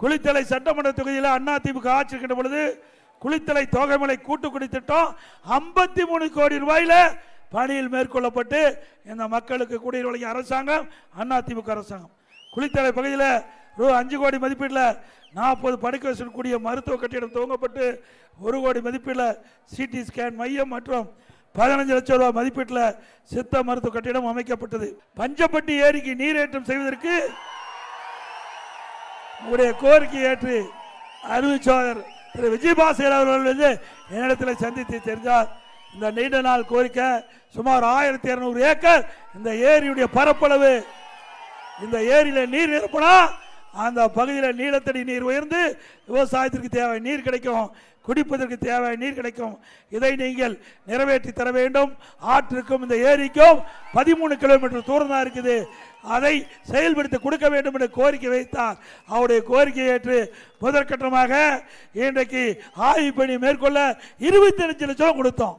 குளித்தலை சட்டமன்ற தொகுதியில் அதிமுக ஆட்சி இருக்கின்ற பொழுது குளித்தலை தோகைமலை கூட்டுக்குடி திட்டம் 53 கோடி ரூபாயில பணியில் மேற்கொள்ளப்பட்டு இந்த மக்களுக்கு குடிநீர் வழங்கிய அரசாங்கம் அதிமுக அரசாங்கம். குளித்தலை பகுதியில் ரூ 5 கோடி மதிப்பீட்டில் 40 படுக்கை வசூல் மருத்துவ கட்டிடம் துவங்கப்பட்டு 1 கோடி மதிப்பீட்டில் சிடி ஸ்கேன் மையம் மற்றும் 15 லட்சம் ரூபாய் மதிப்பீட்டில் சித்த மருத்துவ கட்டிடம் அமைக்கப்பட்டது. பஞ்சப்பட்டி ஏரிக்கு நீரேற்றம் செய்வதற்கு உங்களுடைய கோரிக்கை ஏற்று அறிவிச்சாளர் திரு விஜயபாஸ்கர் அவர்கள் வந்து என்னிடத்தில் சந்தித்து தெரிஞ்சார். இந்த நீண்ட நாள் கோரிக்கை சுமார் 1200 ஏக்கர் இந்த ஏரியுடைய பரப்பளவு. இந்த ஏரியில நீர் நிரப்பினா அந்த பகுதியில் நீலத்தடி நீர் உயர்ந்து விவசாயத்திற்கு தேவை நீர் கிடைக்கும், குடிப்பதற்கு தேவை நீர் கிடைக்கும். இதை நீங்கள் நிறைவேற்றி தர வேண்டும். ஆற்றுக்கும் இந்த ஏரிக்கும் 13 கிலோமீட்டர் தூரம் தான் இருக்குது. அதை செயல்படுத்தி கொடுக்க வேண்டும் என்று கோரிக்கை வைத்தார். அவருடைய கோரிக்கையை ஏற்று முதற்கட்டமாக இன்றைக்கு ஆய்வு பணி மேற்கொள்ள 25 லட்சம் கொடுத்தோம்.